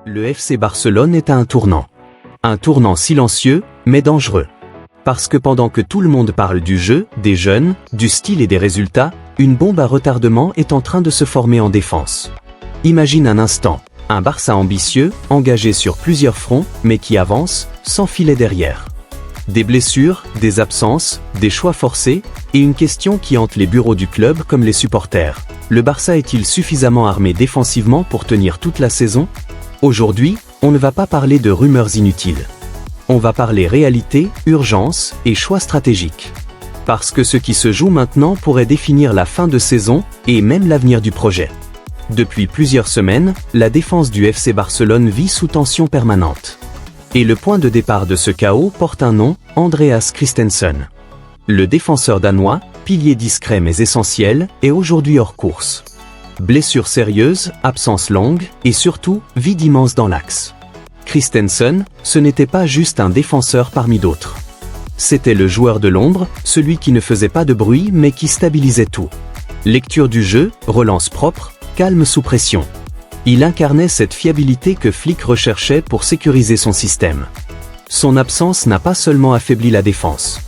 Le FC Barcelone est à un tournant. Un tournant silencieux, mais dangereux. Parce que pendant que tout le monde parle du jeu, des jeunes, du style et des résultats, une bombe à retardement est en train de se former en défense. Imagine un instant, un Barça ambitieux, engagé sur plusieurs fronts, mais qui avance, sans filet derrière. Des blessures, des absences, des choix forcés, et une question qui hante les bureaux du club comme les supporters. Le Barça est-il suffisamment armé défensivement pour tenir toute la saison ? Aujourd'hui, on ne va pas parler de rumeurs inutiles. On va parler réalité, urgence et choix stratégiques. Parce que ce qui se joue maintenant pourrait définir la fin de saison et même l'avenir du projet. Depuis plusieurs semaines, la défense du FC Barcelone vit sous tension permanente. Et le point de départ de ce chaos porte un nom, Andreas Christensen. Le défenseur danois, pilier discret mais essentiel, est aujourd'hui hors course. Blessure sérieuse, absence longue, et surtout, vide immense dans l'axe. Christensen, ce n'était pas juste un défenseur parmi d'autres. C'était le joueur de l'ombre, celui qui ne faisait pas de bruit mais qui stabilisait tout. Lecture du jeu, relance propre, calme sous pression. Il incarnait cette fiabilité que Flick recherchait pour sécuriser son système. Son absence n'a pas seulement affaibli la défense.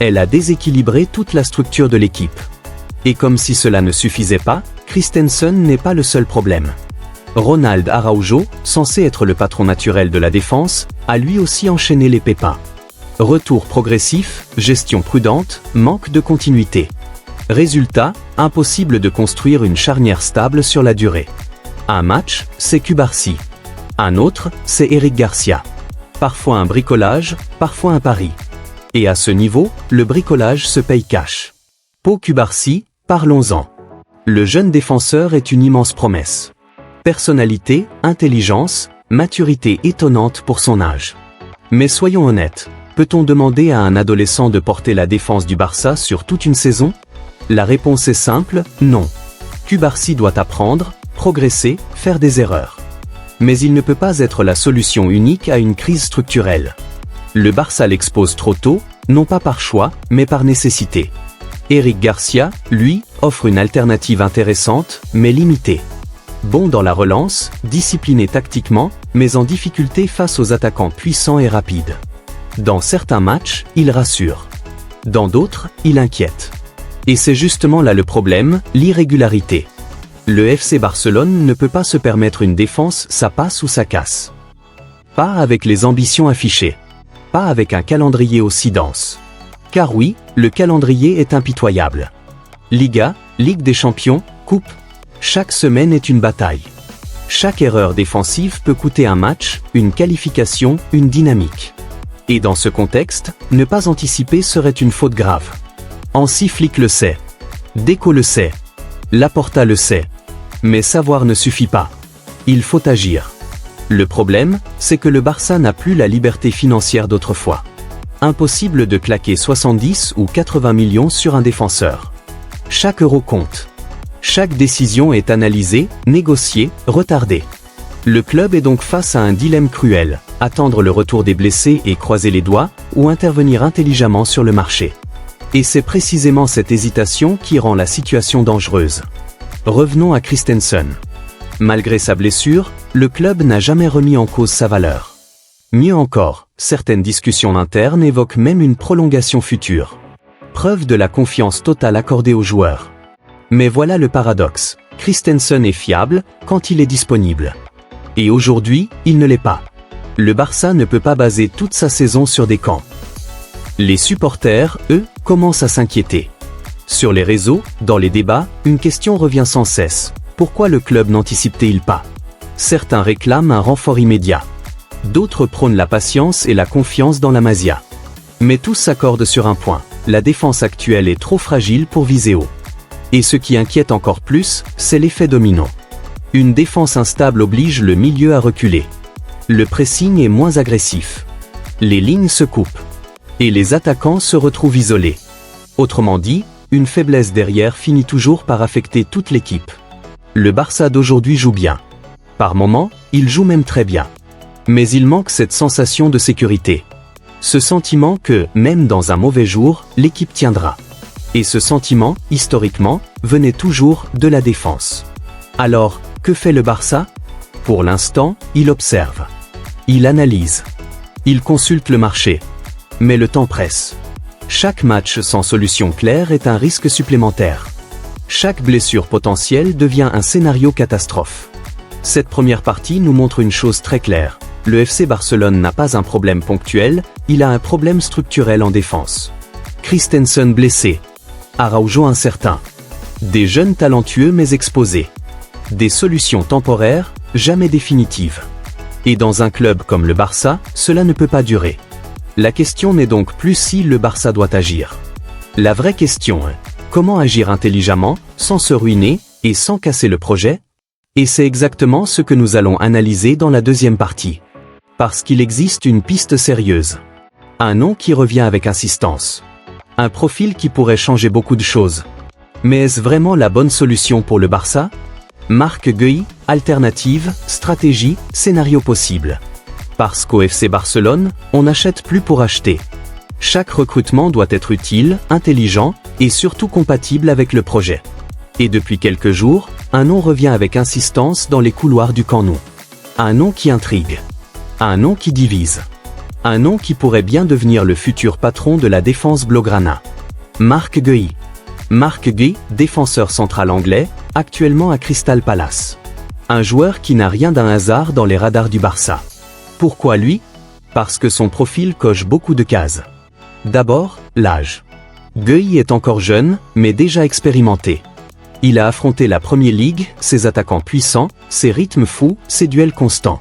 Elle a déséquilibré toute la structure de l'équipe. Et comme si cela ne suffisait pas, Christensen n'est pas le seul problème. Ronald Araujo, censé être le patron naturel de la défense, a lui aussi enchaîné les pépins. Retour progressif, gestion prudente, manque de continuité. Résultat, impossible de construire une charnière stable sur la durée. Un match, c'est Cubarsí. Un autre, c'est Eric Garcia. Parfois un bricolage, parfois un pari. Et à ce niveau, le bricolage se paye cash. Pau Cubarsí, parlons-en. Le jeune défenseur est une immense promesse. Personnalité, intelligence, maturité étonnante pour son âge. Mais soyons honnêtes, peut-on demander à un adolescent de porter la défense du Barça sur toute une saison ? La réponse est simple, non. Cubarsí doit apprendre, progresser, faire des erreurs. Mais il ne peut pas être la solution unique à une crise structurelle. Le Barça l'expose trop tôt, non pas par choix, mais par nécessité. Eric Garcia, lui, offre une alternative intéressante, mais limitée. Bon dans la relance, discipliné tactiquement, mais en difficulté face aux attaquants puissants et rapides. Dans certains matchs, il rassure. Dans d'autres, il inquiète. Et c'est justement là le problème, l'irrégularité. Le FC Barcelone ne peut pas se permettre une défense ça passe ou ça casse. Pas avec les ambitions affichées. Pas avec un calendrier aussi dense. Car oui, le calendrier est impitoyable. Liga, Ligue des Champions, Coupe. Chaque semaine est une bataille. Chaque erreur défensive peut coûter un match, une qualification, une dynamique. Et dans ce contexte, ne pas anticiper serait une faute grave. Hansi Flick le sait. Deco le sait. Laporta le sait. Mais savoir ne suffit pas. Il faut agir. Le problème, c'est que le Barça n'a plus la liberté financière d'autrefois. Impossible de claquer 70 ou 80 millions sur un défenseur. Chaque euro compte. Chaque décision est analysée, négociée, retardée. Le club est donc face à un dilemme cruel, attendre le retour des blessés et croiser les doigts, ou intervenir intelligemment sur le marché. Et c'est précisément cette hésitation qui rend la situation dangereuse. Revenons à Christensen. Malgré sa blessure, le club n'a jamais remis en cause sa valeur. Mieux encore, certaines discussions internes évoquent même une prolongation future. Preuve de la confiance totale accordée aux joueurs. Mais voilà le paradoxe, Christensen est fiable quand il est disponible. Et aujourd'hui, il ne l'est pas. Le Barça ne peut pas baser toute sa saison sur des camps. Les supporters, eux, commencent à s'inquiéter. Sur les réseaux, dans les débats, une question revient sans cesse. Pourquoi le club n'anticipe-t-il pas ? Certains réclament un renfort immédiat. D'autres prônent la patience et la confiance dans la Masia. Mais tous s'accordent sur un point, la défense actuelle est trop fragile pour viser haut. Et ce qui inquiète encore plus, c'est l'effet domino. Une défense instable oblige le milieu à reculer. Le pressing est moins agressif. Les lignes se coupent. Et les attaquants se retrouvent isolés. Autrement dit, une faiblesse derrière finit toujours par affecter toute l'équipe. Le Barça d'aujourd'hui joue bien. Par moments, il joue même très bien. Mais il manque cette sensation de sécurité. Ce sentiment que, même dans un mauvais jour, l'équipe tiendra. Et ce sentiment, historiquement, venait toujours de la défense. Alors, que fait le Barça ? Pour l'instant, il observe. Il analyse. Il consulte le marché. Mais le temps presse. Chaque match sans solution claire est un risque supplémentaire. Chaque blessure potentielle devient un scénario catastrophe. Cette première partie nous montre une chose très claire. Le FC Barcelone n'a pas un problème ponctuel, il a un problème structurel en défense. Christensen blessé. Araujo incertain. Des jeunes talentueux mais exposés. Des solutions temporaires, jamais définitives. Et dans un club comme le Barça, cela ne peut pas durer. La question n'est donc plus si le Barça doit agir. La vraie question est, comment agir intelligemment, sans se ruiner, et sans casser le projet? Et c'est exactement ce que nous allons analyser dans la deuxième partie. Parce qu'il existe une piste sérieuse. Un nom qui revient avec insistance. Un profil qui pourrait changer beaucoup de choses. Mais est-ce vraiment la bonne solution pour le Barça? Marc Guehi, alternative, stratégie, scénario possible. Parce qu'au FC Barcelone, on n'achète plus pour acheter. Chaque recrutement doit être utile, intelligent, et surtout compatible avec le projet. Et depuis quelques jours, un nom revient avec insistance dans les couloirs du Camp Nou. Un nom qui intrigue. Un nom qui divise. Un nom qui pourrait bien devenir le futur patron de la défense blaugrana. Marc Guehi. Marc Guehi, défenseur central anglais, actuellement à Crystal Palace. Un joueur qui n'a rien d'un hasard dans les radars du Barça. Pourquoi lui? Parce que son profil coche beaucoup de cases. D'abord, l'âge. Guehi est encore jeune, mais déjà expérimenté. Il a affronté la Premier League, ses attaquants puissants, ses rythmes fous, ses duels constants.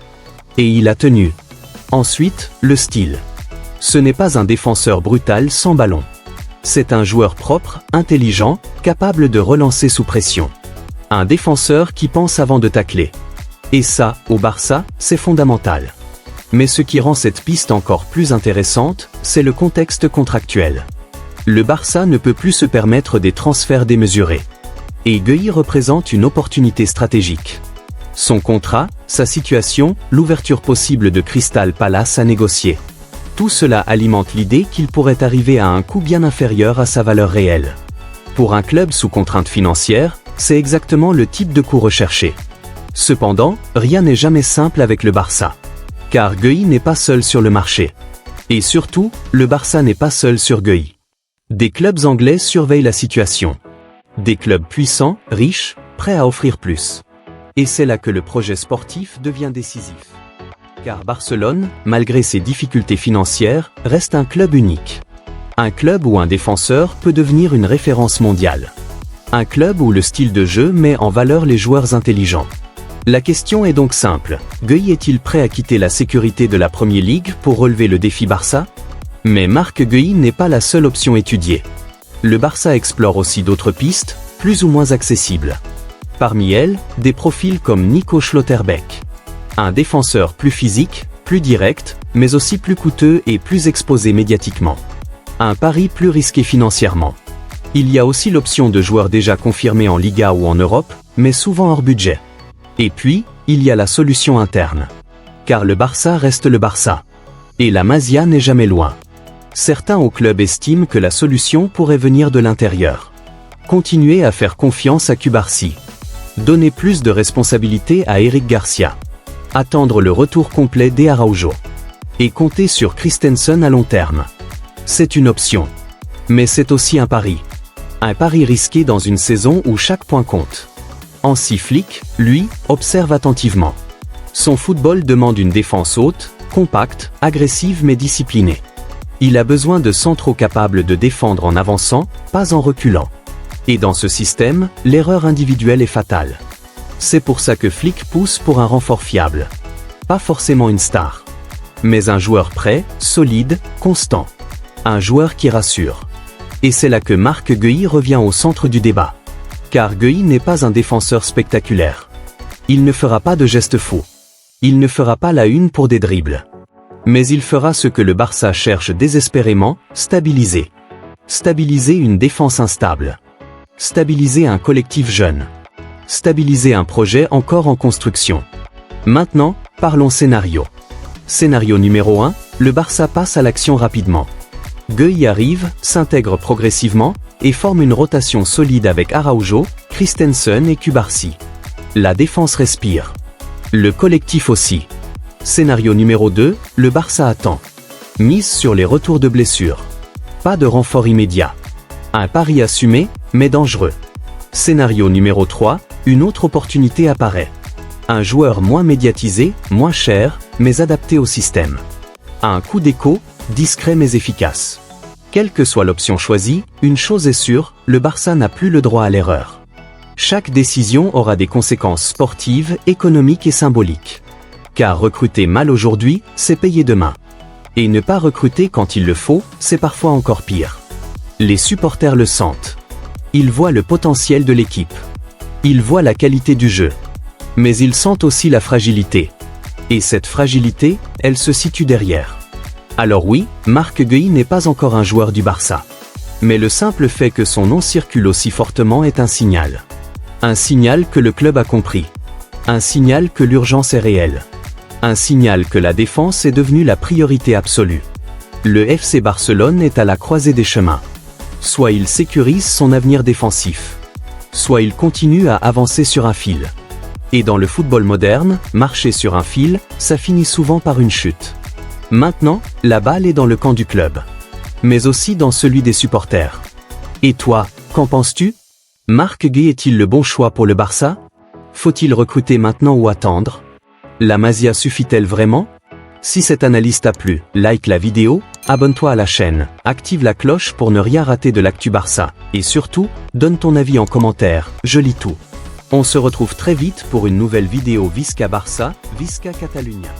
Et il a tenu. Ensuite, le style. Ce n'est pas un défenseur brutal sans ballon. C'est un joueur propre, intelligent, capable de relancer sous pression. Un défenseur qui pense avant de tacler. Et ça, au Barça, c'est fondamental. Mais ce qui rend cette piste encore plus intéressante, c'est le contexte contractuel. Le Barça ne peut plus se permettre des transferts démesurés. Et Guehi représente une opportunité stratégique. Son contrat, sa situation, l'ouverture possible de Crystal Palace à négocier. Tout cela alimente l'idée qu'il pourrait arriver à un coût bien inférieur à sa valeur réelle. Pour un club sous contrainte financière, c'est exactement le type de coût recherché. Cependant, rien n'est jamais simple avec le Barça. Car Guehi n'est pas seul sur le marché. Et surtout, le Barça n'est pas seul sur Guehi. Des clubs anglais surveillent la situation. Des clubs puissants, riches, prêts à offrir plus. Et c'est là que le projet sportif devient décisif. Car Barcelone, malgré ses difficultés financières, reste un club unique. Un club où un défenseur peut devenir une référence mondiale. Un club où le style de jeu met en valeur les joueurs intelligents. La question est donc simple, Guehi est-il prêt à quitter la sécurité de la Premier League pour relever le défi Barça? Mais Marc Guehi n'est pas la seule option étudiée. Le Barça explore aussi d'autres pistes, plus ou moins accessibles. Parmi elles, des profils comme Nico Schlotterbeck. Un défenseur plus physique, plus direct, mais aussi plus coûteux et plus exposé médiatiquement. Un pari plus risqué financièrement. Il y a aussi l'option de joueurs déjà confirmés en Liga ou en Europe, mais souvent hors budget. Et puis, il y a la solution interne. Car le Barça reste le Barça. Et la Masia n'est jamais loin. Certains au club estiment que la solution pourrait venir de l'intérieur. Continuer à faire confiance à Cubarsí. Donner plus de responsabilité à Eric Garcia. Attendre le retour complet d'Araujo. Et compter sur Christensen à long terme. C'est une option. Mais c'est aussi un pari. Un pari risqué dans une saison où chaque point compte. Hansi Flick, lui, observe attentivement. Son football demande une défense haute, compacte, agressive mais disciplinée. Il a besoin de centraux capables de défendre en avançant, pas en reculant. Et dans ce système, l'erreur individuelle est fatale. C'est pour ça que Flick pousse pour un renfort fiable. Pas forcément une star. Mais un joueur prêt, solide, constant. Un joueur qui rassure. Et c'est là que Marc Guehi revient au centre du débat. Car Guehi n'est pas un défenseur spectaculaire. Il ne fera pas de gestes faux. Il ne fera pas la une pour des dribbles. Mais il fera ce que le Barça cherche désespérément, stabiliser. Stabiliser une défense instable. Stabiliser un collectif jeune. Stabiliser un projet encore en construction. Maintenant, parlons scénario. Scénario numéro 1, le Barça passe à l'action rapidement. Guehi arrive, s'intègre progressivement, et forme une rotation solide avec Araujo, Christensen et Cubarsí. La défense respire. Le collectif aussi. Scénario numéro 2, le Barça attend. Mise sur les retours de blessures. Pas de renfort immédiat. Un pari assumé, mais dangereux. Scénario numéro 3, une autre opportunité apparaît. Un joueur moins médiatisé, moins cher, mais adapté au système. Un coup d'écho, discret mais efficace. Quelle que soit l'option choisie, une chose est sûre, le Barça n'a plus le droit à l'erreur. Chaque décision aura des conséquences sportives, économiques et symboliques. Car recruter mal aujourd'hui, c'est payer demain. Et ne pas recruter quand il le faut, c'est parfois encore pire. Les supporters le sentent. Ils voient le potentiel de l'équipe. Ils voient la qualité du jeu. Mais ils sentent aussi la fragilité. Et cette fragilité, elle se situe derrière. Alors oui, Marc Guehi n'est pas encore un joueur du Barça. Mais le simple fait que son nom circule aussi fortement est un signal. Un signal que le club a compris. Un signal que l'urgence est réelle. Un signal que la défense est devenue la priorité absolue. Le FC Barcelone est à la croisée des chemins. Soit il sécurise son avenir défensif. Soit il continue à avancer sur un fil. Et dans le football moderne, marcher sur un fil, ça finit souvent par une chute. Maintenant, la balle est dans le camp du club. Mais aussi dans celui des supporters. Et toi, qu'en penses-tu? Marc Guehi est-il le bon choix pour le Barça? Faut-il recruter maintenant ou attendre? La Masia suffit-elle vraiment? Si cette analyse t'a plu, like la vidéo, abonne-toi à la chaîne, active la cloche pour ne rien rater de l'actu Barça, et surtout, donne ton avis en commentaire, je lis tout. On se retrouve très vite pour une nouvelle vidéo Visca Barça, Visca Catalunya.